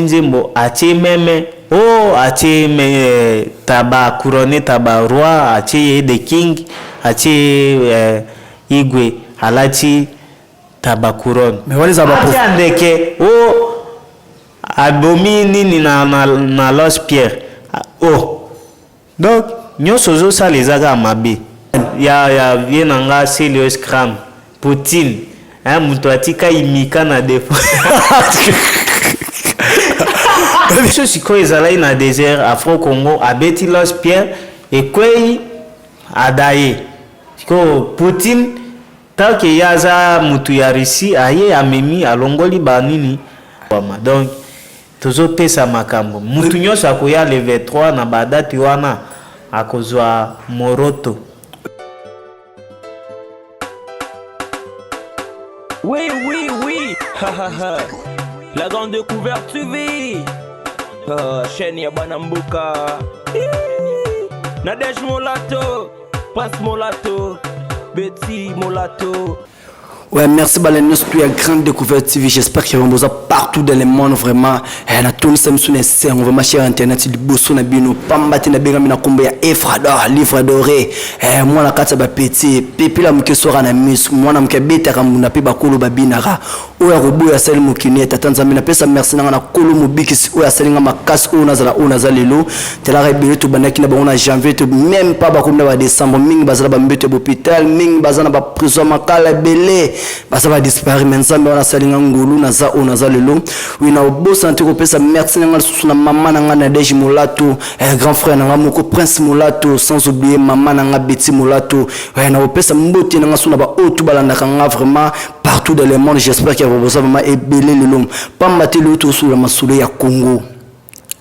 Nzembo atie meme atie taba couronné taba roi atie the king atie igwe alati taba couronne mais wale za ba atie andeke abomi nini na Los Pierre donc nyonso zo sa les aga mabe ya vienanga Celius Cram Poutine muto atika imika na defo ce siko ezalai na désert Afro Congo abeti Los Pierre ekwei adaye siko Poutine take yaza mutu ya Russie aye amemi alongoli banini donc tozo pesa makambo mutu nyonso akoya le 23 na badati wana akozwa moroto. Oui, la grande découverte TV. Chaîne ya Banambuka. Nadej Molato, Prince Molato, Betty Molato. Ouais, merci Balenos pour la grande découverte TV. J'espère qu'il y a besoin partout dans le monde vraiment. Et na tout ça sur les on va marcher internet du bosso na bino pambati na benga mina kombo ya Efrador livre doré. Moi na kata ba petit pipi la mke sora na mis moi na mke beta kamuna pe bakolo babinara. Oya robo ya sali mukine tatanza mina pesa merci na kolo mobikisi oya sali nga makasi o na lelo tela rebele to banaki na bana janvier to même pas bakomna ba décembre mingi bazala ba mbete hôpital mingi bazana ba prison makala belé basa va disparaître mensambe wana salinga ngulu naza lelo wina obosa ntiko pesa merci nanga susu na mama nanga na Deji Molato grand frère nanga moko Prince Molato sans oublier mama nanga Betty Molato na opesa mbote nanga suna ba otu balanda kanga vraiment partout dans le monde. J'espère qu'il y a besoin vraiment ébélé le long pas mater le tout sur la masolo ya Congo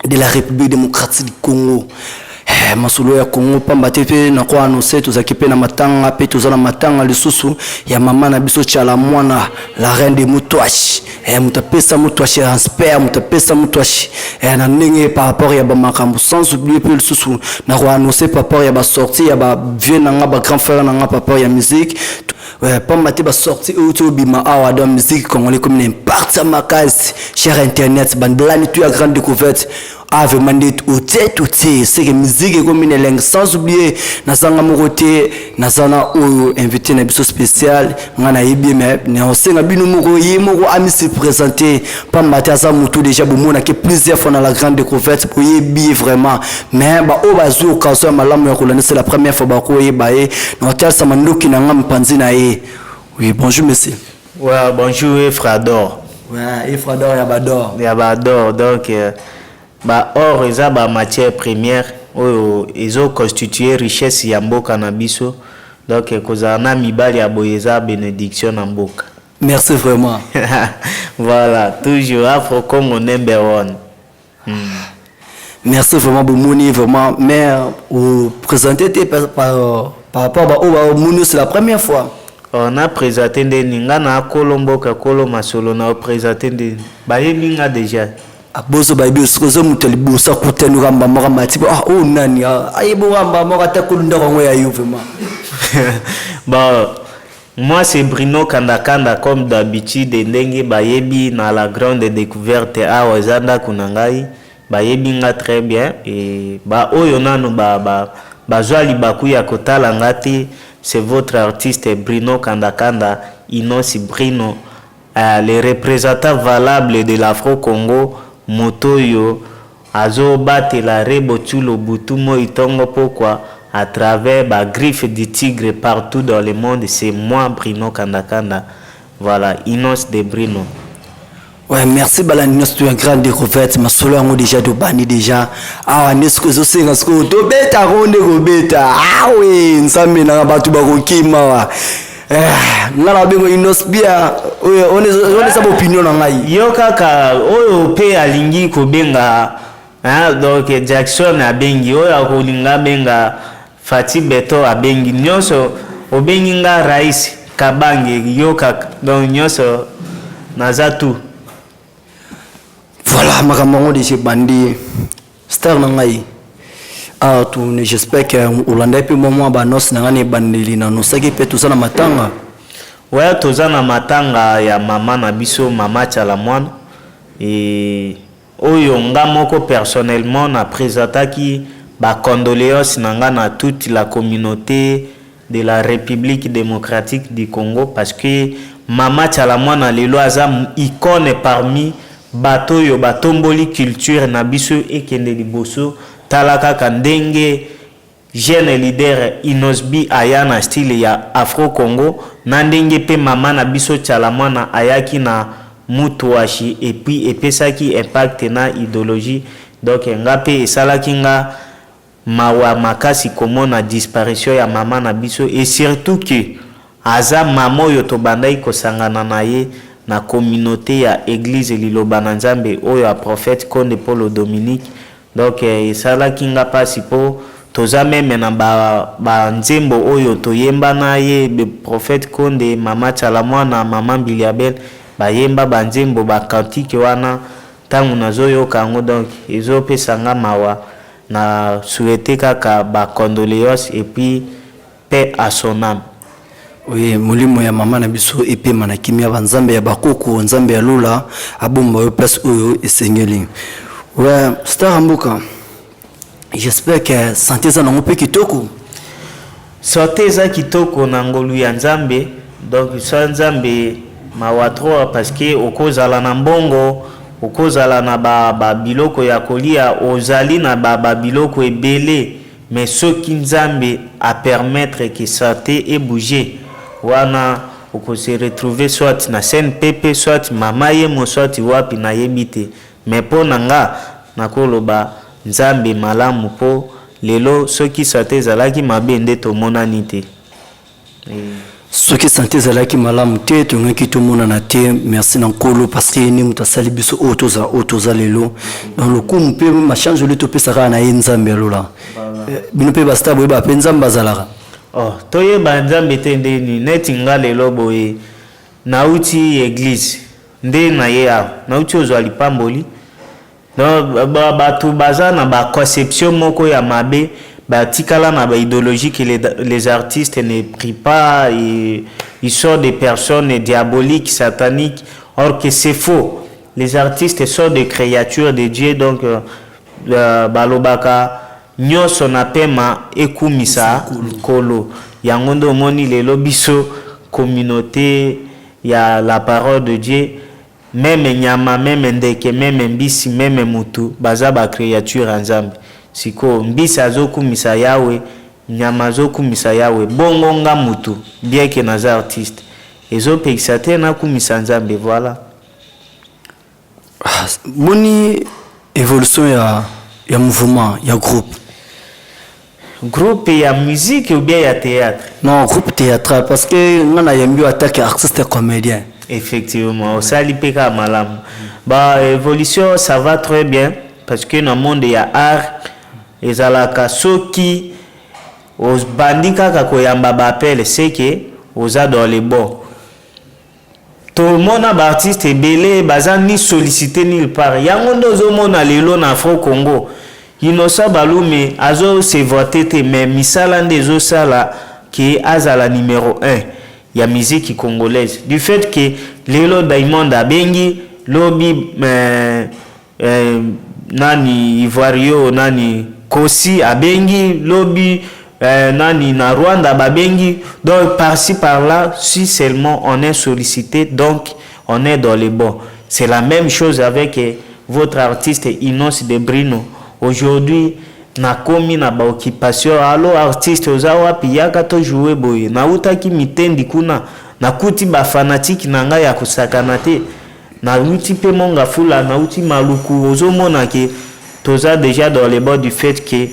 de la République démocratique du Congo. Masolo ya Congo pamba tepe na kwa annoncer tozakipe na matanga pe tozana matanga lisusu ya mama na biso chala mwana la reine de Mutwashi mutapesa Mutwashi inspire mutapesa Mutwashi na ndenge par rapport ya ba makambo sans oublier pe lisusu na kwa annoncer par rapport ya ba sortie ya ba vieux nanga ba grand frère nanga par rapport ya musique pamba te ba sortie auto bima awa dans musique congolais comme impact makasi cher internet bandlani tu ya grande découverte Ave mandate outé c'est que musique comme une langue sans oublier nazanga mokote nazana oyo invité na biso spécial ngana yebi mais na osenga bino moko yemoko ami se présenter pas matin ça mutu déjà bomona que plusieurs fois dans la grande découverte pour yebi vraiment mais ba o bazu occasion malamu ya kolana c'est la première fois ba ko yeba na hotel sama ndoki na ngam panzi na ye. Oui, bonjour monsieur. Ouais, bonjour Efrador. Ouais, Efrador ya bador donc or eza ba matière première oyo ezo constituer richesse ya mboka na biso donc kozana mibali ya boyeza bénédiction na mboka. Merci vraiment. Voilà, toujours Afro Congo number 1. Merci vraiment Bomoni vraiment mais vous présentez par rapport au Mouni c'est la première fois. On a présenté des ningana kolomboka kolo masolo na présenté des bayebinga déjà. Abozo baibi sikozo muteli busa kutenu kamba mara matiba nani aibo kamba mara takulunda kwa ngoya yo vraiment. Bon, moi c'est Bruno Kandakanda comme d'habitude ndenge bayebi na la grande découverte a wazanda kunangai bayebi nga très bien et oyo nano bazwali bakuya kotala ngati c'est votre artiste Bruno Kandakanda Inosi Bruno le représentant valable de l'Afro-Congo Motoyo azo bate la rebo chulo butumo itongo pourquoi à travers ba griffe du tigre partout dans le monde c'est moi Bruno Kandakanda voilà Inos de Bruno. Ouais, merci Balaninos tu un grand découverte ma solo ngo déjà de bani déjà nesko zo senga sko to beta ronde go beta oui nsambe na batu ba ko kima wa ngala bengo Inos bia on sa opinion na ngai yo kaka oyo pe alingi ko benga donc Jackson abengi oyo ko linga benga Fati Beto abengi nyonso obengi nga Rais Kabange yo kaka donc nyonso nazatu. Voilà makambo de bandi star na ngai j'espère que Olanda pe moment ba nos na ngane bandeli na nosaki pe tout ça na matanga. Ouais, toza na matanga ya mama na biso mama Chalamwana et oyo nga moko personnellement na présentaki ba condoléances nanga na toute la communauté de la République démocratique du Congo, parce que Mama Tchalamwana lelo aza icône parmi bato yo batomboli culture na biso ekende liboso. Talaka kandenge jeune leader Inosbi aya na style ya Afro Congo, na ndenge pe mama na biso Tchalamwana ayaki na mutuashi et puis epesaki impact na idéologie. Donc nga pe esalaki nga mawa makasi komona disparition ya mama na biso, et surtout que aza mama oyo tobandaki kosangana na ye na communauté ya église Liloba na Nzambe oyo ya prophète Konde Paul Dominique. Donc esalaki nga pasi po toza meme na ba nzembo oyo toyemba na ye be prophète Konde, mama Tchalamwana, mama Biliabel bayemba ba nzembo ba kantike wana tangu nazoyoka yango. Donc ezopesa nga mawa na souhaiter kaka ba condoléances et puis paix à son âme. Oui, molimo ya mama na biso epema na kimia ba nzambe ya bakoko nzambe ya lula abomba yo place oyo esengeli. Ouais, Star Mboka, j'espère que santé za nango pe kitoko. Santé za kitoko na ngolu ya nzambe. Donc sa nzambe mawatro parce que okozala na mbongo, okozala na ba biloko ya kolia, ozali na ba biloko ebele, mais soki nzambe a permettre que santé et bouger wana oko se retrouver soit na scène pepe, soit mama ye mo, soit wapi na yebite. Mais po nanga nakoloba nzambe malamu po lelo soki santé zalaki mabe nde tomonani te. Soki santé zalaki malamu te tongaki tomona na te. Merci na nkolo parce que ni mutasali biso otoza lelo dans le coup mpe ma change le to pesa na nzambe lola bino pe basta boye ba penza mbazalaka. Oh, toye ba nzambe te ndeni neti nga lelo boye nauti église nde na ye a nauti ozwa lipamboli. Donc bato baza na ba conception moko ya mabe ba tikala na ba idéologie que les artistes ne prient pas et ils sont des personnes diaboliques, sataniques, or que c'est faux. Les artistes sont des créatures de Dieu. Donc balobaka nyoso na pema ekumisa kolo yangondo moni lelo biso communauté ya la parole de Dieu. Même nyama, même ndeke, même mbisi, même mutu baza ba créature nzambe. Siko mbisi azokumisa yawe, nyama azokumisa yawe, bongo nga mutu bien que naza artiste ezopekisa te na kumisa nzambe. Voilà. Moni évolution ya mouvement ya groupe ya musique ou bien ya théâtre? Non, groupe théâtral parce que ngana yembi attaque artiste comédien. Effectivement, au salipeka malam. Bah évolution ça va très bien parce que dans le monde il y a art ezalaka soki os bandika kakoyamba ba appel c'est que aux dans les bons. Tout le monde a artiste belé bazan ni sollicité nulle part. Yango ndozo mona lelo na Afro Congo. Inosa balume azo se voter te mais misala ndezo sala qui azala numéro 1 ya musique congolaise. Du fait que lelo Diamond abengi lobi nani Ivoirio nani Kosi abengi lobi nani na Rwanda babengi. Donc par-ci par-là, si seulement on est sollicité, donc on est dans les bons. C'est la même chose avec votre artiste Inos de Brino. Aujourd'hui na komi na ba occupation allo artiste ozawa piyaka to jouer boye na utaki mitendi kuna na kuti ba fanatique nanga ya kusakana te na uti pe monga fula na uti maluku ozomona ke toza déjà dans les bords du fait que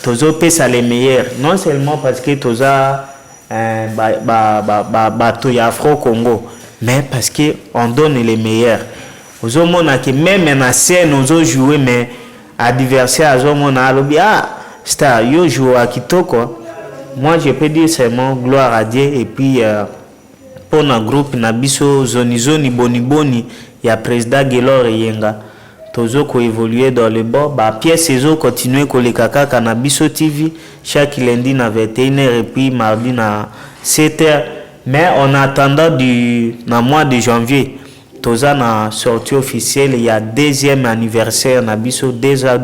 tozo pesa les meilleurs, non seulement parce que toza bato ya Afro Congo, mais parce que on donne les meilleurs. Ozomona ke même na scène ozo jouer mais adversaire azomona alobi star yo joue à kitoko. Moi je peux dire seulement gloire à Dieu. Et puis pour un groupe na biso zoni boni ya président Gelor Yenga tozo ko évoluer dans le bord ba pièce ezo continuer ko le kaka na biso TV chaque lundi na 21h et puis mardi na 7h. Mais en attendant du na mois de janvier toza na sortie officielle il y a deuxième anniversaire na biso 2 ans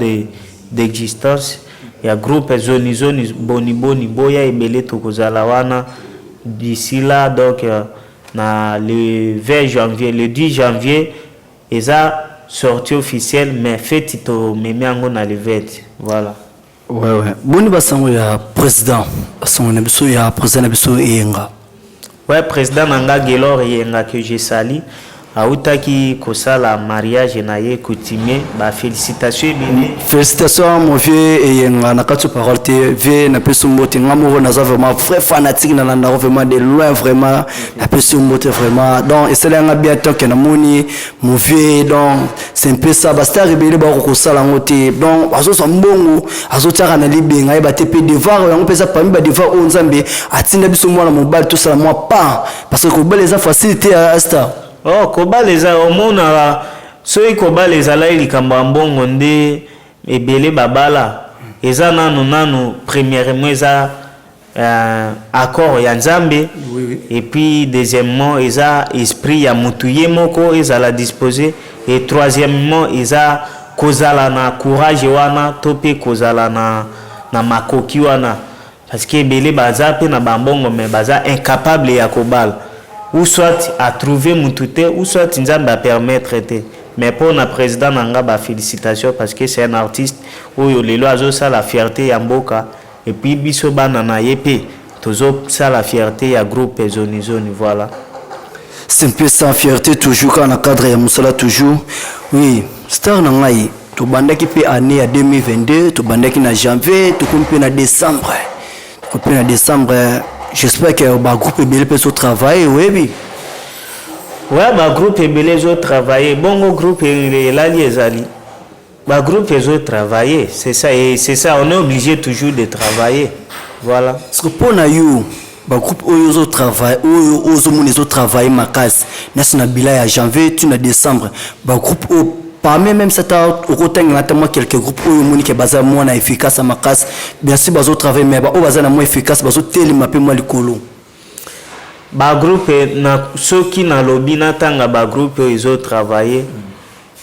d'existence ya groupe Zoni Zoni Boni Boni boya ebele tokozala wana d'ici là donc na le 20 janvier le 10 janvier eza sortie officielle mais fête to memiango na le 20 voilà. Ouais. Boni basango ya président basango na biso ya président na biso Yenga. Ouais, président nanga Gelor Yenga que je salue autaki kosala mariage na ye coutumier ba félicitations bini. Félicitations mon vieux Yenga na katu parole te vie na peso mbote ngamo na za vraiment très fanatique na landa vraiment de loin vraiment na peso mbote vraiment donc et c'est là bientôt que na moni mon vieux donc c'est un peu ça basta rebelle ba ko sala ngote donc azo so mbongo azo tsaka na libenga e ba tepe devoir yango pesa parmi ba devoir o nzambe atinda biso mwana mobali to sala moi pas parce que ko belle za facilité à sta. Oh kobaleza omona soki kobaleza likambo mbongo nde ebele babala eza nanu premièrement eza accord ya nzambe et puis deuxièmement eza esprit ya mutu ye moko ezala disposé et troisièmement eza kozala na courage wana to pe kozala na makoki wana parce que ebele baza pe na bambongo mais baza incapable ya kobala ou soit à trouver Moutouté, ou soit Nzambe à permettre. Mais pour le président Nanga, bah, félicitations parce que c'est un artiste où les lois ont la fierté Yamboka et puis Bisoba Nana Yepe, toujours ça la fierté à groupe Zoni Zoni, voilà. C'est un peu sans fierté toujours quand on cadre ya Moussala toujours. Oui, star Nangaï, tu bandaki pe année à 2022, tu bandaki na janvier, tu comptes na décembre. Tu comptes na décembre. J'espère que le groupe Ebele peut travailler, oui. Ouais, le groupe Ebele peut travailler. Bon, le groupe Ezali. Le groupe peut travailler. C'est ça, et c'est ça, on est obligé toujours de travailler. Voilà. Parce que pour nous, le groupe Oyo travaille, Oyo travaille ma case. National Bila à janvier, tu na décembre. Le groupe parmi même cette au quelques groupes où il y a bazar moins efficace à ma casse bien sûr bazo travail mais au bazar moins efficace bazo tellement peu moins le colo ba groupe na ceux qui na lobby na tanga ba groupe ils ont travaillé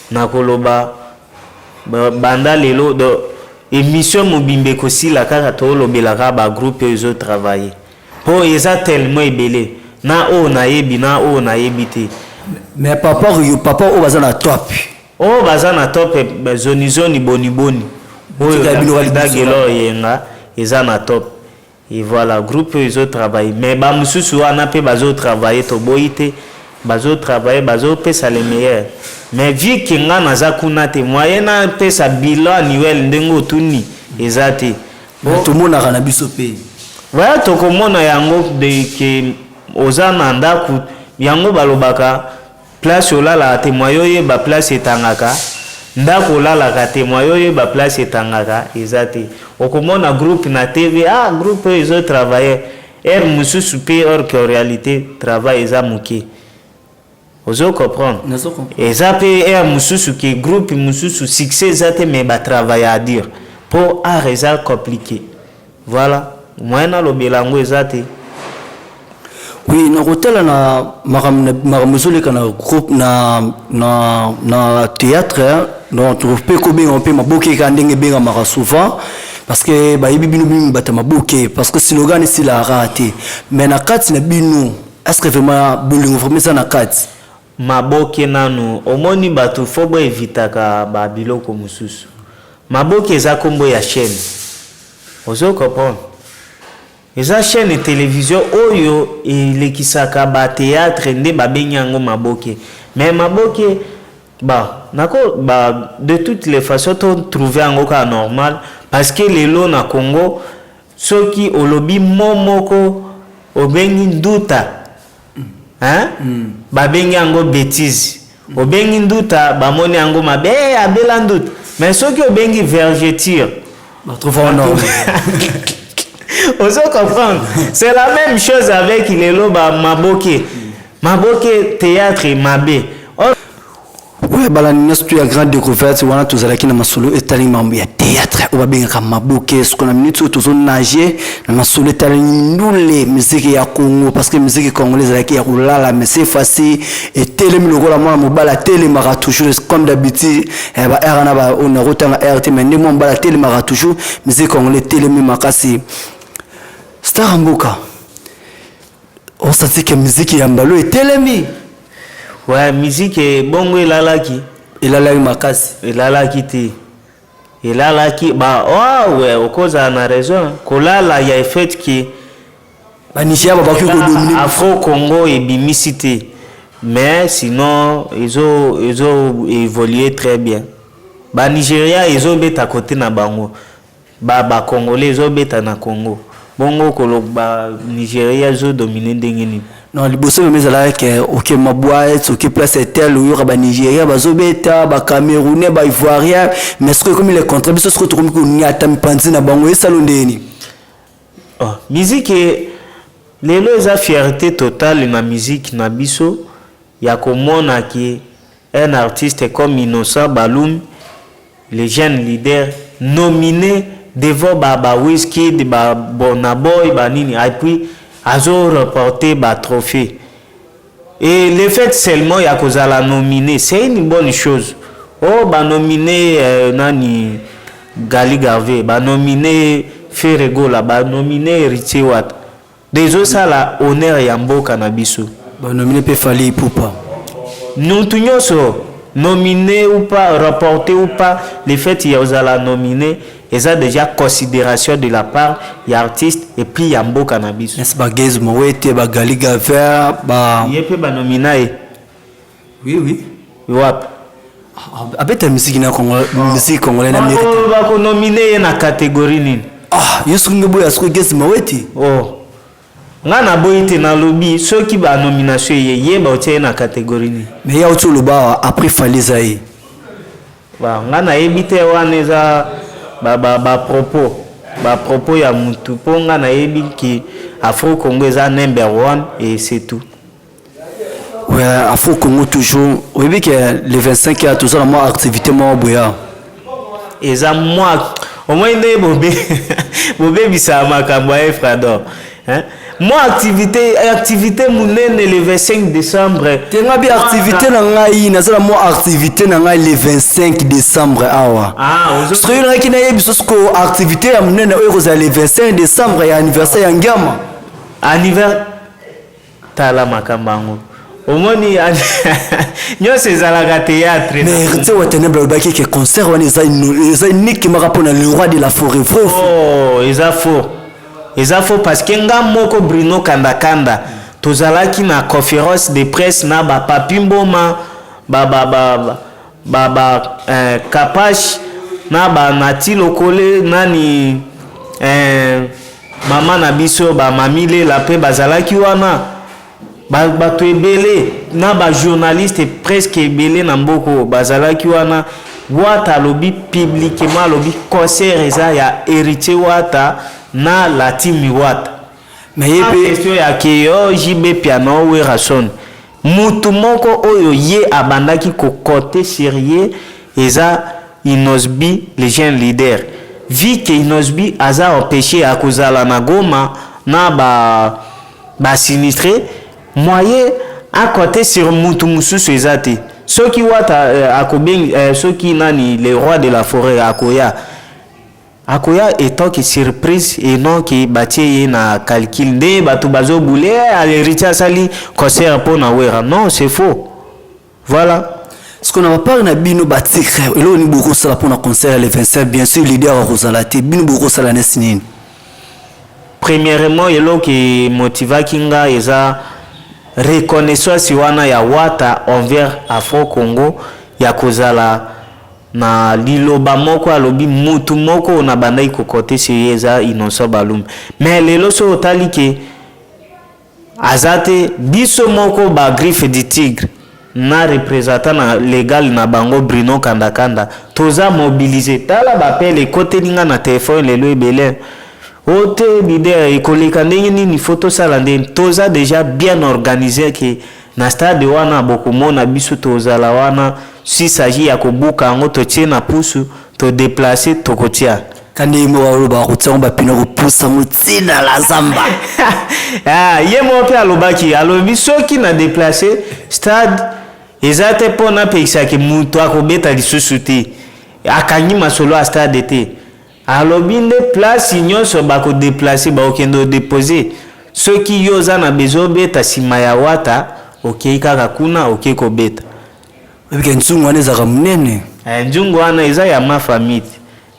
na koloba banda lelo de émission mobimbe ko si la kaka to lobela ka ba groupe ils ont travaillé pour ils a tellement ebelé na o na yebi na o na yebité mais papa au bazar na top. Oh bazana top Zoni Zoni Boni Boni Gelor Yenga eza na top et voilà groupe ils ont travaillé mais ba mususu wana pe bazo travailler to boité bazo travailler bazo pesa les meilleurs mais vu que nga naza kuna te moyena pesa bilan annuel ndengo tuni ezate bon tout monde na biso pe voilà to komona yango de que ozana ndaku yango balobaka place olala témoyo ba place etangaka ndako olala ka témoyo ba place etangaka ezate okomona groupe na TV groupe ils ont travaillé mususu pe or que en réalité travail eza muke ozo comprendre eza pe mususu que groupe mususu succès ezate mais ba travail à dire pour eza compliqué voilà moyena lobelango ezate. Oui, na hôtel na maramuzuli kana groupe na théâtre donc tu peux combien on peut maboke ka ndenge benga mara souvent parce que ba yibi binu binu bata maboke parce que slogan c'est la raté mais na kati na binu est-ce que vraiment bolingo vraiment ça na kati maboke nanu omoni batu fobo evitaka ba biloko mususu maboke za kombo ya chaîne ozo comprendre eza chaîne télévision oyo elekisaka ba théâtre nde babengi yango maboke mais maboke de toutes les façons to trouver yango ka normal parce que lelo na Congo soki olobi momoko obengi nduta babengi yango bêtise obengi nduta bamoni yango mabe abela nduta mais soki obengi vergeture trouve normal. On se comprendre. C'est la même chose avec les lobes maboke. Maboke théâtre et mabé. Oui, Ouais, balani tu ya grande découverte wana tozalaki na masolo etali mambo ya théâtre oba benga maboke ce qu'on a minute tozo nager na masolo etali ndule musique ya Congo parce que musique congolaise ezalaki ya kulala mais c'est facile et telemi lokola mwana mobala telemaka toujours comme d'habitude ba RNA ba on rotanga RT mais ndemo mobala telemaka toujours musique congolaise telemi makasi Star Mboka on sentit que musique ya mbalo etelemi. Ouais, musique est bongo elalaki. Elalaki makasi. Elalaki te. Elalaki bah ouais, au cause on a raison. Kolala il y a le fait que ba Nigeria ba baki ko dominer Afro Congo et bimicité. Mais sinon ils ont évolué très bien. Ba Nigeria ils ont beta côté na bango. Ba Congolais ils ont beta na Congo. Bongo kolo ba Nigeria ils ont dominé ndengeni. Non, les bossons mais là que OK ma boîte, OK place tel ou ba Nigeria, ba Zobeta, ba Camerounais, ba Ivoirien, mais ce que comme les contrats se retrouve ko ni atam panzi na bango e salondeni. Oh, musique les a fierté totale na musique na biso ya komona ki un artiste comme Innocent Baloum, les jeunes leaders nominés devant ba Wizkid, ba Burna Boy, ba nini et puis azo remporté ba trophée. Et le fait seulement ya kozala nominé, c'est une bonne chose. Oh ba nominé nani Gali Garvey, ba nominé Ferrego la, ba nominé Richie Watt. Des autres ça la honneur ya mboka na biso. Ba nominé pe Fally Ipupa. Nous tous nominé ou pas, rapporté ou pas, le fait ya ozala nominé ils ont déjà considération de la part des artistes et puis Yambo Cannabis. N'est-ce pas Gaze Mowete, ba Gali Garvey, ba Yépe ba nominé. Oui. Wap. Avec ta musique na Congo, musique congolaise na mérite. On va ko nominer na catégorie ni. Ah, yesu ngebo ya sko Gaze Mowete. Oh. Ngana boyite na lobby ceux qui ba nomination ye ba otie na catégorie ni. Mais ya otu loba après Fally Zaï. Ba ngana ebite waneza ba propos ya mutu ponga na yebi ki Afro Congo est number 1 et c'est tout. Ouais, Afro Congo toujours. Oui, que les 25 a toujours moi activité moi boya. Et ça moi au moins ne bobé bisa makambo e frado. Hein? Moi activité munene le 25 décembre. Tenga bi activité na ngai na zala moi activité na ngai le 25 décembre awa. Ah, aujourd'hui na kina yebiso sko activité ya munene o ko le 25 décembre ya anniversaire ya ngama. Anniversaire tala makambango. Omoni nyose ezalaka théâtre. Mais tu vois tenebla baki ke concert wana eza unique marapo na le roi de la forêt vrai. Oh, eza faux parce que nga moko Bruno Kanda tozalaki na conférence de presse na ba Papi Mboma Kapash na ba Nati Lokole nani mama na biso ba Mamile la pe bazalaki wana bato ebele na ba journaliste presque ebele na mboko bazalaki wana Wata lobi publiquement lobi concert eza ya Héritier Wata na la team Wata. Mais question ya keyo JB piano we rason. Mutu moko oyo ye abandaki ko côté sérieux eza Inosbi les jeunes leaders. Vu que Inosbi aza empêché à kozala na Goma na ba sinistré moyen à côté sur mutu mususu ezate. Ceux qui Wata akobeng ceux qui nani les rois de la forêt Akoya étant que surprise et non que batie na calcul de batu bazo boulé à Héritier Sali concert pour na wera. Non, c'est faux. Voilà. Ce qu'on a pas na bino batikre et là on beaucoup ça pour na concert le 25 bien sûr leader à Rosalate bino beaucoup ça la nesnine. Premièrement yelo qui motiva kinga eza reconnaissance wana ya Wata envers Afro Congo ya kozala na liloba moko alobi mutu moko na bandai kokote seyeza Innocent Baloum. Mais lelo so otali ke azate biso moko ba griffe du tigre na représentant na légal na bango Bruno Kanda toza mobiliser tala ba pele côté ninga na téléphone lelo ebele ote leader ekoleka ndenge nini photo sala ndenge toza déjà bien organisé que na stade wana bokomona biso tozala wana s'il s'agit ya kobuka yango totie na pusu to déplacer tokotia kandi mo aloba ko tsamba pina ko pusa mutsina la zamba ye mo pe alobaki alobi soki na déplacer stade ezate pona pekisa ki mutu akobeta lisusu te akangi masolo a stade te alobi nde place nyonso bako déplacer ba okendo déposer soki yo za na besoin beta sima ya wata okei kaka kuna okei kobeta bike nzungu wana ezaka munene nzungu wana eza ya ma famille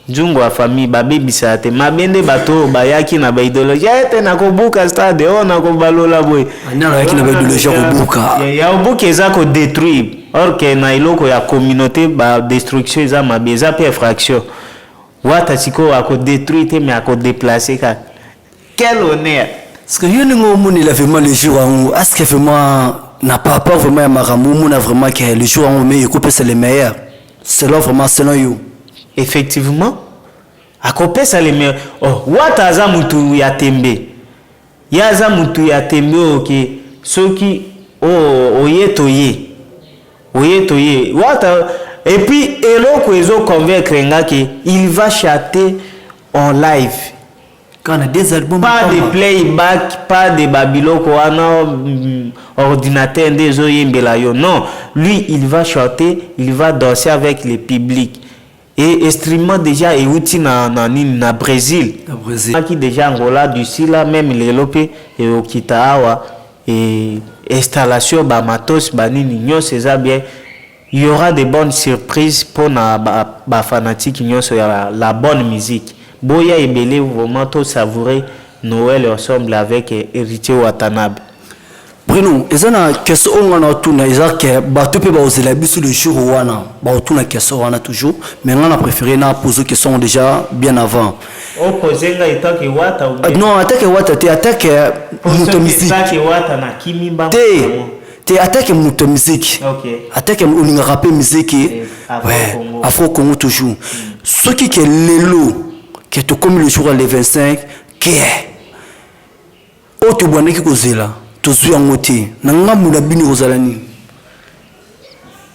nzungu wa famille babebisa te mabende bato bayaki na baidéologie ete nakobuka stade o nakobalola boye analo yaki na baidéologie kobuka ya obuka eza ko détruire or que na iloko ya communauté ba destruction eza mabe eza pe infraction wata siko ako détruire te mais ako déplacer ka quel honneur parce que yo ningo moni la vraiment le jour en est-ce que vraiment n'a pas peur vraiment ya makambo mona vraiment que le jour en mais couper c'est le meilleur selon vraiment selon you effectivement akopesa le meilleur oh wata aza mutu ya tembe yaza mutu ya tembe oke soki oyetoye wata et puis eloko ezo convaincre ngaki il va chanter en live quand a des albums pas de playback pas de babiloko wana ordinateur ndezo yembela yo non lui il va chanter il va danser avec le public et instrument déjà euti na Brésil qui déjà Angola du Sila même les lopé et okita awa et installation ba matos banini nyonso eza bien il y aura de bonnes surprises pour na ba fanatique nyonso ya la bonne musique boya ebele vraiment to savourer Noël ensemble avec Héritier Watanabe. Bruno, ezana keso ongana tuna ezake bato pe ba ozela biso le jour wana ba tuna keso wana toujours mais on a préféré na poser question déjà bien avant. O posenga itaki wata ou non attaque wata te attaque muto musique attaque wata na kimimba te attaque muto musique OK attaque ulinga rapper musique ouais Afro Congo toujours ce qui est lelo que to comme le jour le 25 que o to bonaki kozela tozwi yango te na ngambu na bino kozala nini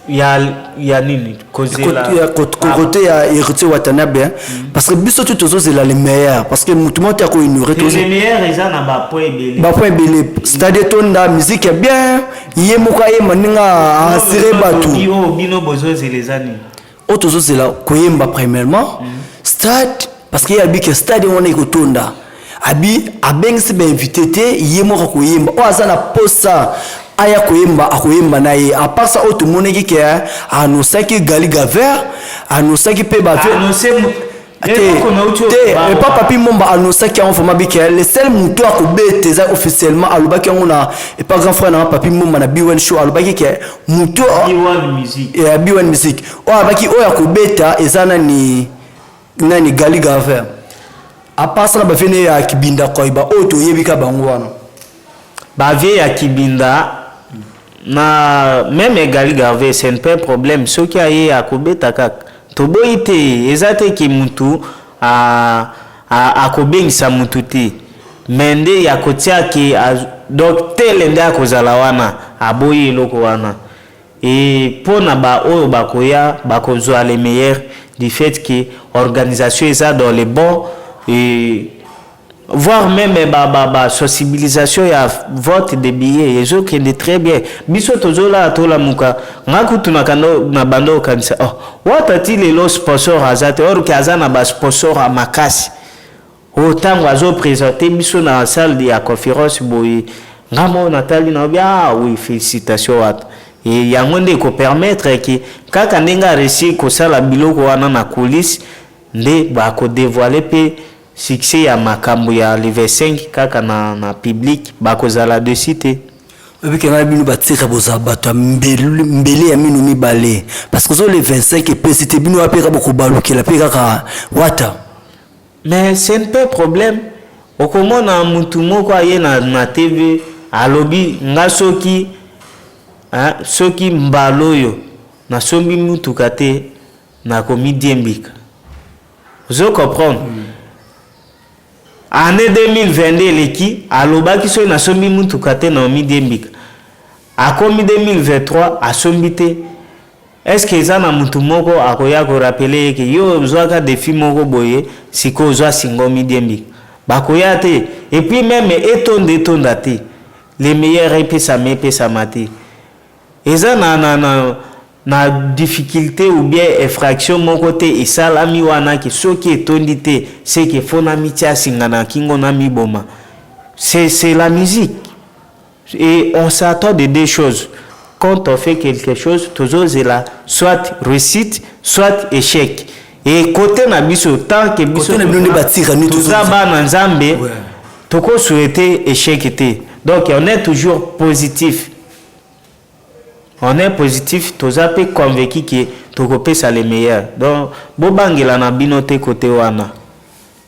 ya nini kozela côté ya Héritier Watanabe parce que biso tout tozozela le meilleur parce que mutu moto ko ignorer tous les meilleurs eza na ba point belé c'est-à-dire tonda musique est bien yemoka yema ninga asire batu bino bozozelezani o tozozela koyemba premièrement stade parce que ya bike stade on est kotonda abi abengisi ba invité te yemoka koyemba o azana posa aya koyemba akoyemba na ye à part ça autre moneki ke anosaki Gali Gaver anosaki pe ba et pas papi momba anosaki en format bike le seul muto akobete za officiellement alobaki ngona et pas grand frère na papi momba na B1 show alobaki ke muto B1 musique et B1 musique o abaki o yakobeta ezana ni nani Gali Gaver à part ça ba vene ya kibinda koiba auto yebika bango wana ba vie ya kibinda na même Gali Gaver c'est un problème ce qui a eu à kobeta kaka toboite ezate ki mutu a kobengisa mutu te mende ya kotia ki donc tel nde akozala wana aboyi eloko wana et pona ba oyo bakoya bakozwa les meilleurs du fait que organisation eza dans les bons et voire même sensibilisation ya vote de billets et zo kende très bien biso tozola tola muka ngakutu nakando na bando kanisa oh watati lelo sponsor azate or que azana ba sponsor a makasi autant azo présenter biso na salle de conférence boy ngamo natali na bien oui félicitations wat et yango nde ko permettre que kaka ndenga réussir ko sala biloko wana na coulisse nde ba ko dévoiler pe succès ya makambo ya le 25 kaka na public bakozala de cité biki na bino batika boza bato mbele ya minu mibale parce que zo le 25 et pesite bino apeka boko balukela pe kaka wata mais c'est un peu problème okomona mutu moko aye na TV alobi nga soki mbaloyo na sombi mutu kate na komidiembika zo comprendre année 2022 leki alobaki so na sombi mutu kate na omidiembika akomi 2023 asombi te est-ce que ça na mutu moko akoya ko rappeler que yo zwaka défi moko boye siko zwa singomi diembi bakoya te et puis même etonda te les meilleurs epesa mate eza na difficulté ou bien infraction moko te esalami wana ke soki etondi te c'est que fona mitia singana kingo na miboma c'est la musique et on s'attend de deux choses. Quand on fait quelque chose, toujours c'est là, soit réussite, soit échec. Et côté nabiso, tant que biso, tout ça va dans Zambé, toko souhaiter échec était. Donc on est toujours positif. On est positif, tout ça peut convaincu que toko peut ça le meilleur. Donc bobangela na binote côté wana.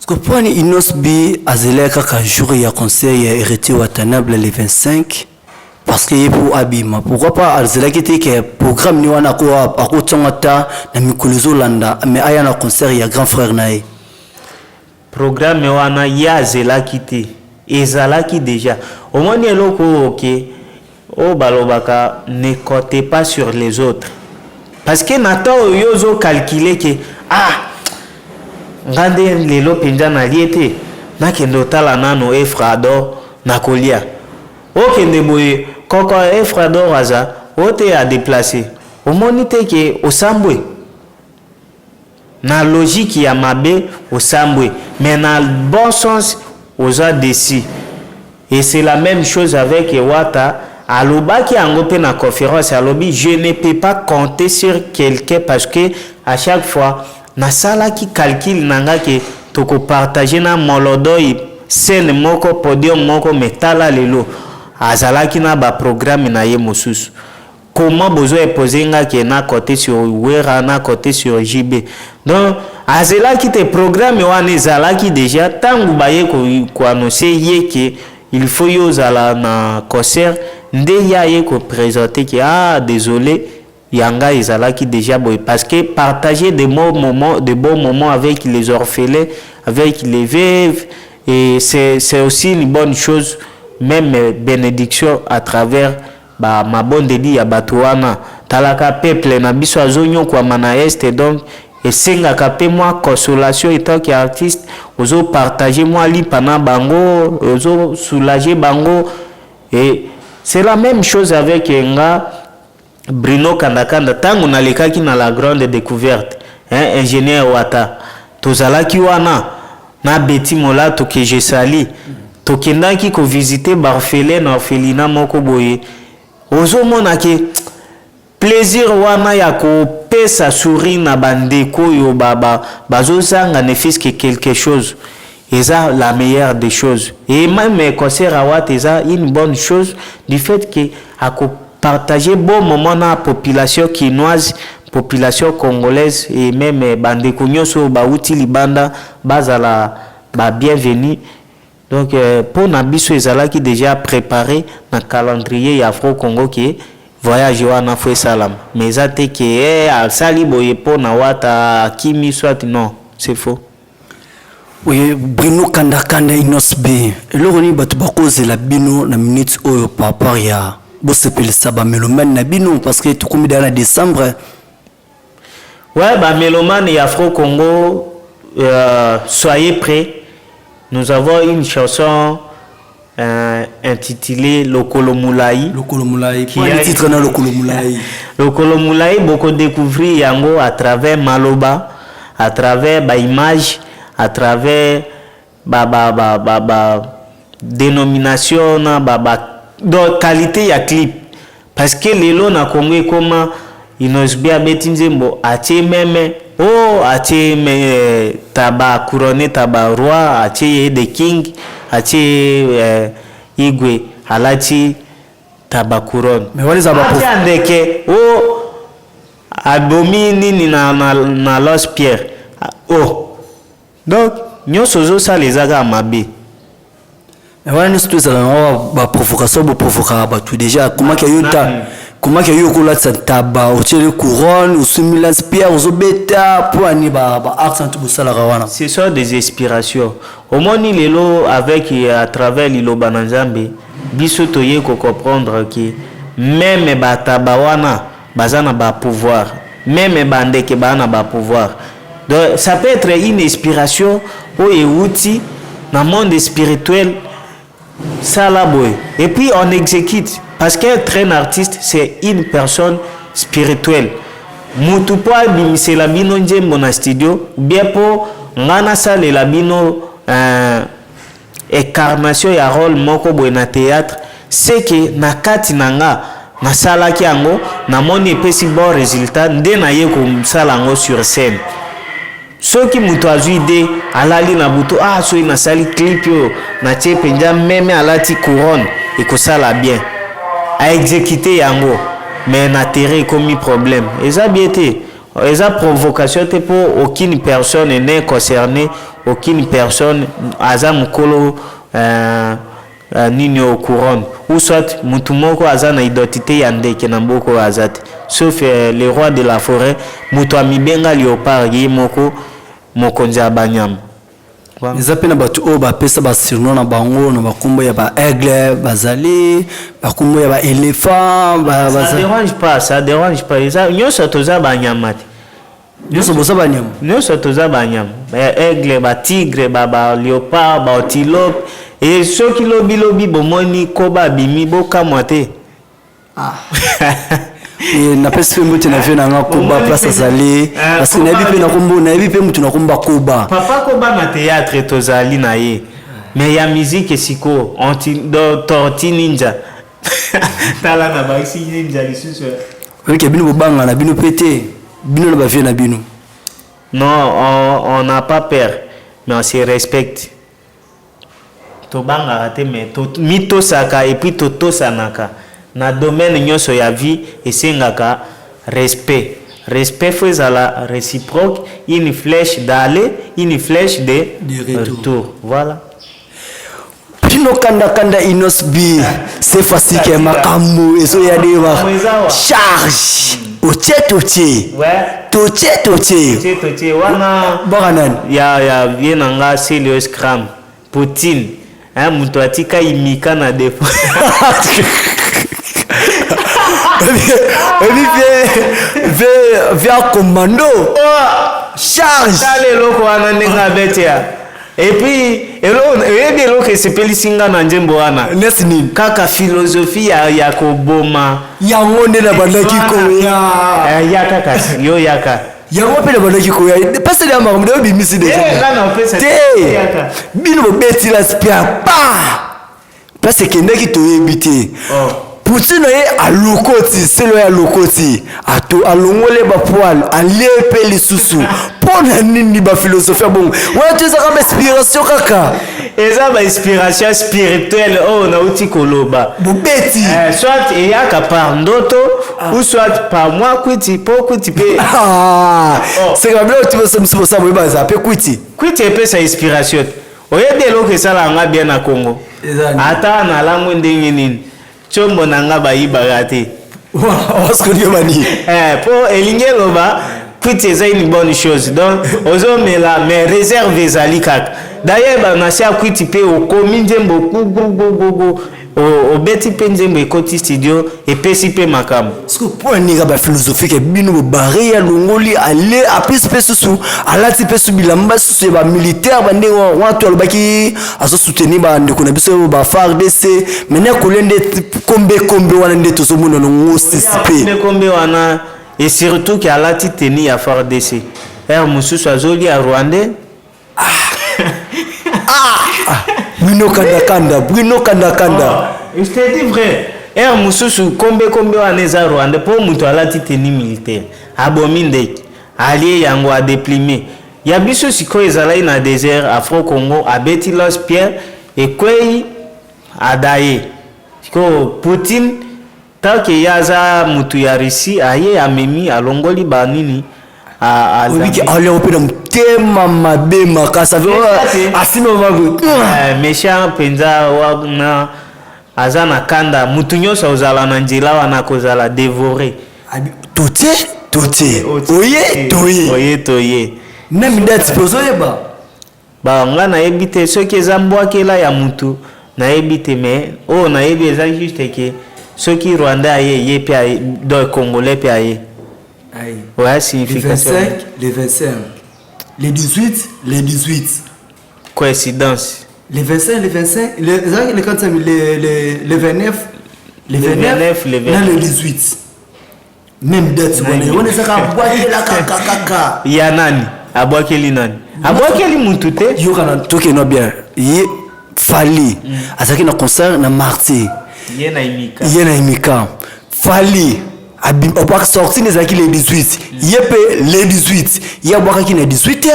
Parce que pour Inosbi azele kaka jour ya conseil héritier watanable le 25. Parce que pour abima pourquoi pas azela kiti que programme ni wana ko akotongata na mikolizo landa mais aya na concert ya grand frère nae programme wana ya azela kiti ezala ki déjà au moins eloko OK o balobaka ne comptez pas sur les autres parce que nato yozo calculer que ngande lelo penja na liete na kendo tala nano efrado na kolia okende boye koko efrado aza ote a déplacer au monite ke osambwe na logique ya mabe osambwe mais na bon sens oza desi et c'est la même chose avec Wata alobaki ango pe na conférence alobi je ne peux pas compter sur quelqu'un parce que à chaque fois na sala ki calcul nanga ke toko partager na molodoi scène moko podium moko metala lelo azalaki na ba programme na ye mosusu comment besoin poser nga ke na côté sur Wera na côté sur JB donc azalaki te programme wana ezalaki déjà tangu baye ko annoncer ye ke il faut yo zala na concert nde ya ye ko présenter que désolé yanga ezalaki déjà boy parce que partager de bons moments avec les orphelins avec les veuves et c'est aussi une bonne chose même bénédiction à travers ma bonne dédi ya batuana talaka peuple na biso azonyo kwa mana est donc et senga kapé moi consolation étant qu'artiste ozo partager moi li pana bango ozo soulager bango et c'est la même chose avec nga Bruno Kandakanda tangu nalekaki na la grande découverte ingénieur Wata tozalaki wana na beti mola to que je sali to kendaki ko visiter barfelin orphelinat moko boye ozo mona ke plaisir wana ya ko pesa sourire na bandeko yo baba bazo sanga ne fils que quelque chose et ça la meilleure des choses et même concert à Wata ça une bonne chose du fait que à partager bon moment na population quinoise population congolaise et même bandeko nyoso ba uti libanda bazala ba bienvenue donc pour na biso ezala qui déjà préparé na calendrier ya Afro Congo qui voyage wana fo salam mais ça te que al sali boye pour na Wata kimi soit non c'est faux. Oui, Bruno Kandakanda Inosbi eloko ni bato bakozela bino na minute oyo papa ya bosepelisa ba mélomane na bino parce que tokomi dans décembre. Ouais, ba mélomane et Afro Congo soyez prêts. Nous avons une chanson intitulée Lokolo Moulaï. Lokolo Moulaï. Qui est le titre na Lokolo Moulaï. Lokolo Moulaï beaucoup découvrir yango à travers Maloba, à travers ba image, à travers dénomination na donc qualité ya clip parce que lelo na Congo comment Inosbi abetinzembo atie meme atie taba couronné taba roi atie the king atie igwe alati taba couronne mais wale za ba ndeke abomi nini na Los Pierre donc nyoso zo sa les aga mabe. Mais voilà, nous sommes en provocation, tout déjà. Comment qu'il y a eu au ça tabac, au tir de couronne, au semi-lance pierre, au bêta, pour aller accent tout ça la rawana. Ce sont des inspirations. Au moins, il est là avec à travers l'îlot Bananzambe, bisotoye ko comprendre que même ba tabawana bazana ba pouvoir. même bandeke bana ba pouvoir. Donc ça peut être une inspiration ou un outil dans le monde spirituel ça là boy. Et puis on exécute parce qu'être un artiste c'est une personne spirituelle. Mutu po abimise la bino njembo na studio bien po ngana sale la bino incarnation ya rôle moko boy na théâtre c'est que na kati nanga na sala ki yango na moni epesi bon résultat nde na ye ko sala ngo sur scène. Soki mutu azwi ide alali na buto so ina sali clip yo na tie penja meme alati couronne ekosala bien a exécuter yango mais na terrain comme problème eza bien te eza provocation te pour aucune personne n'est concernée, aucune personne aza mukolo nini au couronne ou soit mutu moko aza na identité ya ndeke na mboko azate sauf le roi de la forêt mutu amibenga léopard ye moko mokonzi ya banyama. Eza pena batu o ba pesa ba surnom na bango na bakumbo ya ba aigle bazali bakumbo ya ba éléphant ça dérange pas eza nyoso toza banyama te nyoso boza banyama nyoso toza banyama ba aigle ba tigre ba léopard ba antilope et soki lobi bomoni koba bimi bokamwa te na pesa pe mbote na vie na nga koba place azali parce que na yebi pe na kombo na yebi pe mutu na komba koba papa koba na théâtre tozali na ye mais ya musique siko torti ninja tala na baisi ninja lisusu ok bino bobanga na bino pété bino na ba vie na bino non on n'a pas peur mais on se respecte tobanga te mais mito saka et puis totosanaka na domaine nyonso ya vie esengaka respect faut ezala réciproque une flèche d'aller une flèche de retour voilà pino kanda inos bi c'est facile que makambo ezo ya dewa charge otie ouais totie wana baganan ya vienanga Celius Cram Poutine mutu atika imika na defo via commando charge allez loko wana nenga betia et puis ebi loko sepeli singa na njembo wana nesini kaka philosophie ya koboma yango nde na bandaki ko ya kaka yo yaka yango pe na bandaki ko ya parce que makambo de bimisi déjà bino beti la spia pa parce que ndaki to yebite Poutine est à l'okoti, c'est le à l'okoti. À l'ongole ba poil, à l'épée les sous-sous. Pour la nini ba philosophie bon. Ouais, tu as comme inspiration kaka. Et ça ba inspiration spirituelle oh na uti koloba. Bobeti. Soit il y a par ndoto ou soit par moi kwiti po kwiti pe. C'est comme là tu veux ça moi baza pe kwiti. Kwiti pe sa inspiration. Oyede lo ke sala nga bien na Congo. Ata na lango ndenge nini. Chombo nanga bayibaga te. Parce que Dieu m'a dit. Pour elingelo ba kwiti c'est une bonne chose. Donc ozo mela mais réserve ezali kaka. D'ailleurs ba na sia kwiti pe o kominjembo go obeti pe nzembo ekoti studio et pesi pe makam. Parce que pour une ba philosophie que bino barré ya longoli aller après ce sous alati pe subilamba sous ba militaire bande watu albaki aso soutenir ba ndeko na biso ba FARDC maintenant kolende kombe wana nde to somona no ngosisipe kombe wana et surtout que alati teni ya FARDC mususu azoli ya Rwandais Bruno Kanda. Je te dis vrai. Mususu kombe waneza Rwanda pour mutu alati teni militaire. Abominde allié yango a déplimé. Ya biso siko ezala na désert Afro Congo abeti Los Pierre et kwei adaye. Siko Poutine tant que yaza mutu ya Russie aye amemi alongoli banini tema mabe makasa asima mabe méchant penza wana azana kanda mutu nyoso ozala na njila wana kozala dévoré totie oye même date pozoye ba nga na ebite soki ezambwakela ya mutu na ebite mais na ebi eza juste que soki Rwanda ye pe do congolais pe aye Aïe. Ouais, Les signification. 25, les 25. Les 18, les 18. Coïncidence. Les 25, les 25. Les 45, les 29. Les 29, les 29. non, les 18. Même date, on est à boire la caca. Il y a nani. Abouakeli nani. Abouakeli Moutouté. Yo kana toke no bien. Ye Fali. Azaki na concert na Marty. Yena Imika. Yena Imika. Fali. Abouak sorti les aki les 18. Yepe les 18. Ye abouak ki na 18h.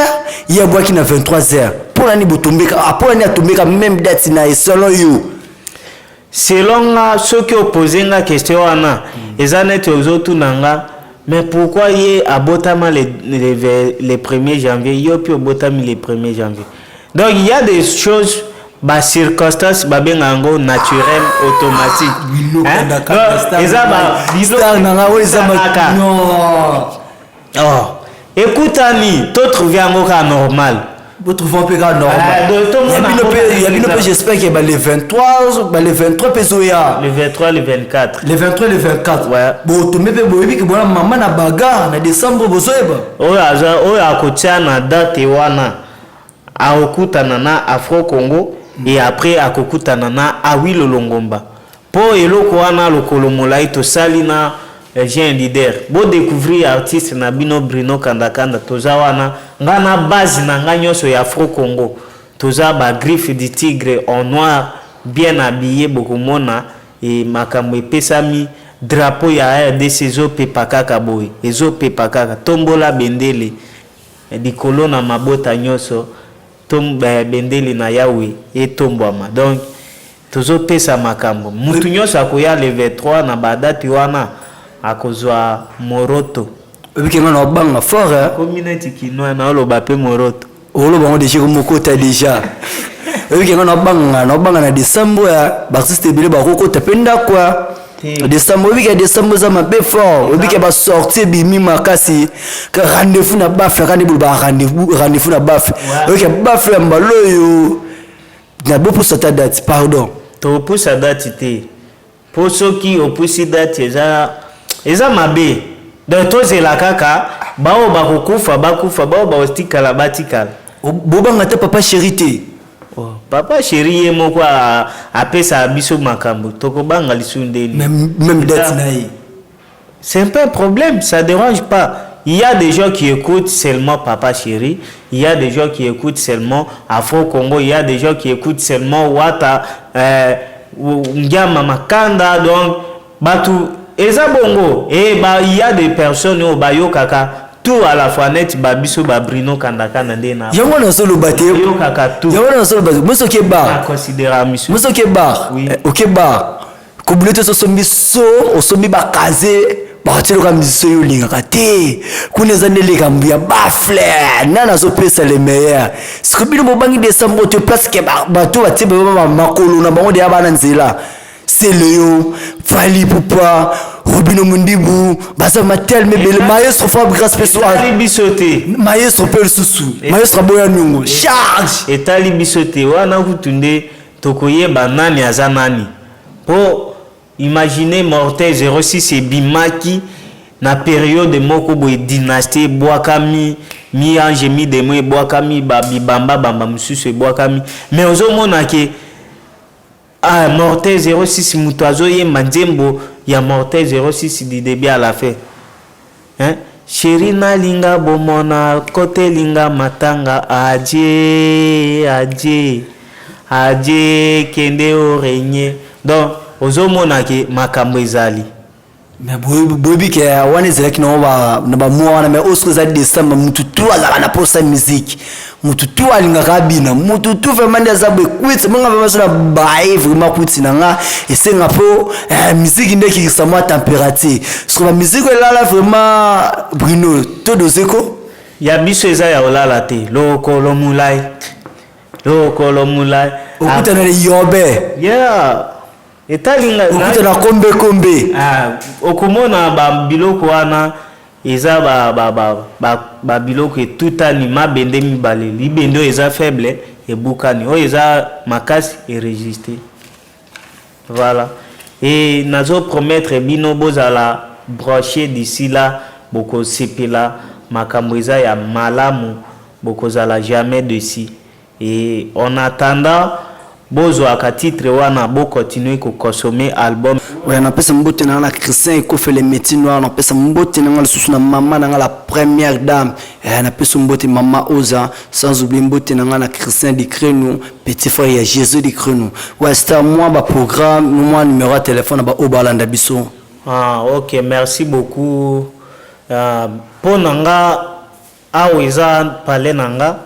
Ye abouak ki na 23h. Pour l'année botombeka. Pour l'année atombeka même date na selon you. Selon ceux qui opposent la question, ils ont été aux autres nanga. Mais pourquoi il y a Botama les 1er janvier, il y a Botama les 1er janvier. Donc il y a des choses, bah, circonstances, bah, bien naturelles, automatiques. Écoute, Annie, toi tu viens encore normal. Vous trouvez un peu normal. J'espère que les 23, les 23 pesos. Le 23, le 24. Le 23, le 24. Ouais. Bon, tu me fais que maman na bagarre, na décembre, vous savez. Oya kotia na date wana. Aokutana na Afro Congo et après akokutana na Awilo Longomba. Po eloko wana lokolo molai to salina j'ai un leader. Bo découvrir artiste na bino Bruno Kandakanda toza wana ngana base na nganyoso ya Afro Congo. Toza ba griffe du tigre en noir bien habillé bokomona et makambo epesami drapeau ya RDC ezo pepakaka boy. Ezo pepakaka tombola bendele dikolo na mabota nyoso bendele na yawe etombwama. Donc tozo pesa makambo. Mutu nyoso akoya le 23 na badati wana akozwa moroto. Obiki ngana obanga fort community kinoa na oloba pe moroto. Oloba ngo déjà comme kota déjà. Obiki ngana obanga na décembre ya artiste bile ba kokota penda kwa. Décembre obiki décembre za mabe fort. Obiki ba sortir bimi makasi ka rendez-vous na baf ka ndebulu ba rendez-vous na baf. Obiki baf ya mbaloyo. Na bo pour cette date pardon. To pour sa date te. Pour ceux qui opposent date eza mabe. Donc toze la kaka bao bakufa bao baostika la batikala. Bobanga ta papa chéri. Oh, papa chéri ye moko apesa biso makambo tokobanga lisundeni. Même date naï. C'est un peu un problème, ça dérange pas. Il y a des gens qui écoutent seulement Papa Chéri, il y a des gens qui écoutent seulement Afro Congo, il y a des gens qui écoutent seulement Wata Ngama Makanda, donc Batu Eza Bongo. Et bah il y a des personnes au Bayo Kaka tout à la fois net Babiso Babrino Kandaka Nandena. Yango na solo baté. Yo Kaka tout. Yango na solo baté. Moso ke bar. Considérer monsieur. Moso ke bar. Oui. OK bar. Kobulete so sombi so, osombi bakaze. Batelo ka miso yo linga kate kuneza neleka mbuya bafle nana zo pesa le meilleur sikobino bobangi décembre te place ke bato batibe ba makolo na bango de abana nzela c'est Léo Fali Poupa Robino Mundibu basa matel mebele maestro Fabrice Peso maestro Pel Susu maestro Boya Nyungo charge etali bisote wana kutunde tokoyeba nani azanani po. Imaginez Mortel 06 et Bimaki na période moko boy dynastie Boakami mi ange mi demo Boakami babibamba bamba mususu Boakami mais ozomona ke Mortel 06 mutazo ye manzembo ya Mortel 06 du début à la fin hein chéri na linga bomona côté linga matanga adje kende orenye donc ozomona ke makambo ezali mais bobi ke wana ezala ki na ba mwana mais osko za décembre mutu tu azala na posa musique mutu tu alinga kabina mutu tu vraiment ndaza be kwitse monga ba sona bae vraiment kwitse nanga esenga po musique ndeki kisama température so ba musique elala vraiment Bruno to dozeko ya biso eza ya olala te lokolo mulai okutana le yobe yeah etalinga okuta na kombe okomona ba biloko wana eza ba biloko etutani mabende mibale libendo eza faible ebukani o eza makasi enregistré voilà et nazo promettre bino bozala brocher d'ici là boko sepela makambo eza ya malamu bokozala jamais dessus. Et en attendant bozwaka titre wana bo continuer ko consommer album. Ouais, na pesa mbote na la Christian ko fait les métiers noirs, na pesa mbote na la susu na maman na la première dame, na pesa mbote maman Oza, sans oublier mbote na la Christian de Crenou, petit frère ya Jésus de Crenou. Ouais, c'était moi ba programme, moi numéro de téléphone ba Obalanda biso. Ah, OK, merci beaucoup. Pour nanga aweza parler nanga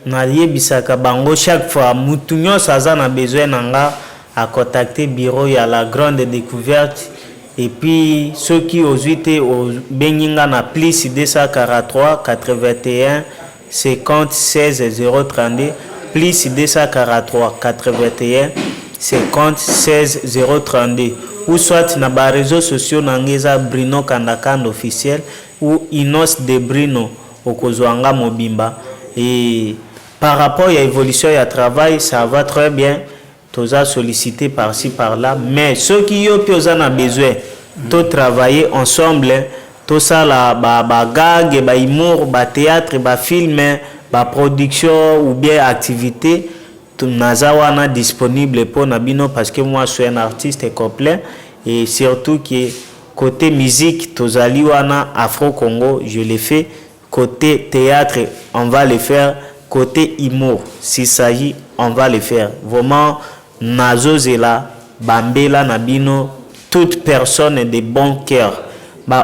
na yebisaka bango chaque fois mutu nyonso aza na besoin nanga à contacter bureau ya la grande découverte. Et puis ceux qui osuite au beninga na plus 243 81 50 16 032 plus 243 81 50 16 032 ou soit na ba réseaux sociaux nangeza Bruno Kandakanda officiel ou Inos de Bruno okozwanga mobimba. Et par rapport à l'évolution et à travail, ça va très bien. Tous a sollicité par-ci par-là, mais ceux qui ont besoin de travailler ensemble, tout ça là, gag, humour, théâtre, film, production ou bien activité, tout nazawana disponible pour Nabino parce que moi je suis un artiste complet et surtout que côté musique, tous aliwana Afro-Congo, je l'ai fait. Côté théâtre, on va le faire. Côté humour, s'il s'agit, on va le faire. Vraiment, Nazozela, Bambela, Nabino, toute personne de bon cœur.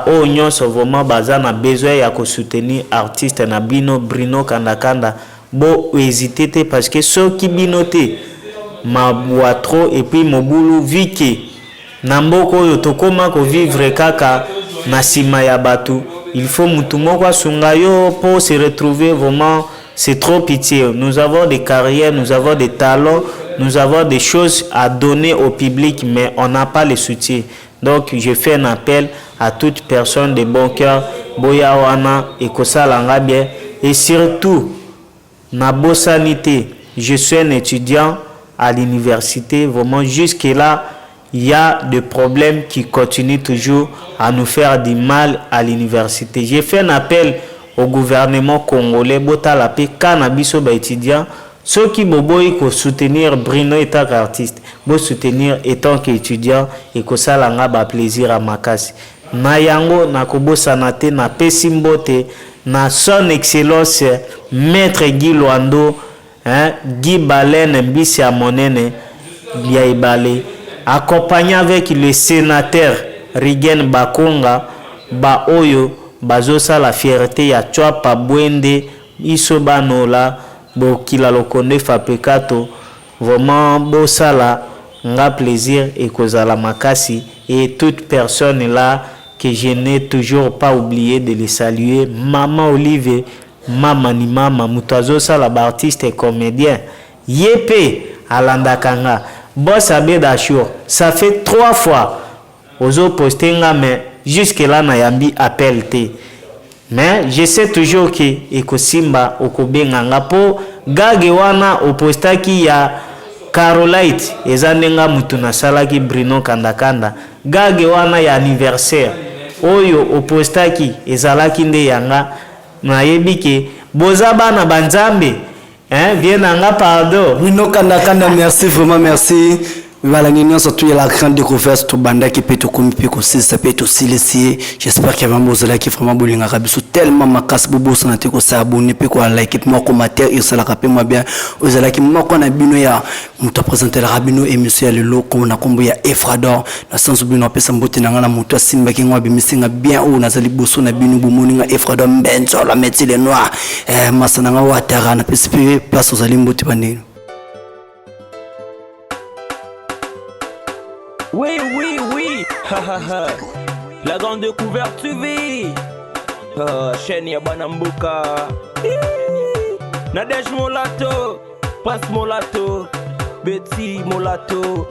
Oignon, c'est vraiment bazan a besoin de soutenir artiste Nabino, Bruno Kandakanda. Bon, hésitez parce que ceux qui binoté, ma boit trop et puis mon boulot viki. Namboko yotokoma ko vivre kaka nasima ya batu. Il faut mutumoko sungayo pour se retrouver vraiment. C'est trop pitié. Nous avons des carrières, nous avons des talents, nous avons des choses à donner au public, mais on n'a pas le soutien. Donc, je fais un appel à toute personne de bon cœur, Boyawana et Kosalanga bien, et surtout, Nabo Sanité. Je suis un étudiant à l'université. Vraiment, jusque-là, il y a des problèmes qui continuent toujours à nous faire du mal à l'université. J'ai fait un appel au gouvernement congolais, botala pe cannabis ba étudiants, ceux qui boboy ko soutenir Bruno étant artiste, bo soutenir étant qu'étudiant et ko salanga ba plaisir à makasi. Na yango na kobo sanate na pesimbote na son excellence maître Guy Loando, Guy Balen Mbisi Amonene ya Ibale, accompagné avec le sénateur Rigen Bakonga ba oyo bazosa la fierté ya Chwapa Bwende isobanola bokila lokonde fapekato. Vraiment bosala nga plaisir et kozala makasi et toute personne là que je n'ai toujours pas oublié de les saluer. Maman Olive, Mama ni mama mutazosa la artiste et comédien Yepe Alandakanga Boss Abedachur. Ça fait 3 fois ozo postenga mais jusque là na yambi appel te. Mais je sais toujours que ekosimba okobenganga po gage wana opostaki ya Carolite ezandenga mutu na salaki Bruno Kandakanda. Gage wana ya anniversaire oyo opostaki ezalaki nde yanga na yebike boza bana banzambe vienanga pardon. Bruno Kandakanda, merci vraiment merci. Voilà, nous sommes la grande découverte tout banda qui peut tout comme peut aussi ça peut aussi laisser. J'espère qu'il y a vraiment besoin qui vraiment bolinga rabiso tellement makas bobo sanate ko sa abonner peut ko like moi commentaire et ça la rappelle moi bien aux ala qui moi qu'on a bino ya muto présenter la rabino émission ya lelo ko na kombo ya Efrador na sans oublier na pesa mbote na ngana muto simba ki ngwa bimisinga bien ou na zali boso na bino bomoni nga Efrador mbenzo la métier les noirs masana nga watara na pesa place aux ali mbote bandino. Oui, la grande découverte TV. Chaîne ya Banambuka. Nadej Molato, Passe Molato, Betty Molato.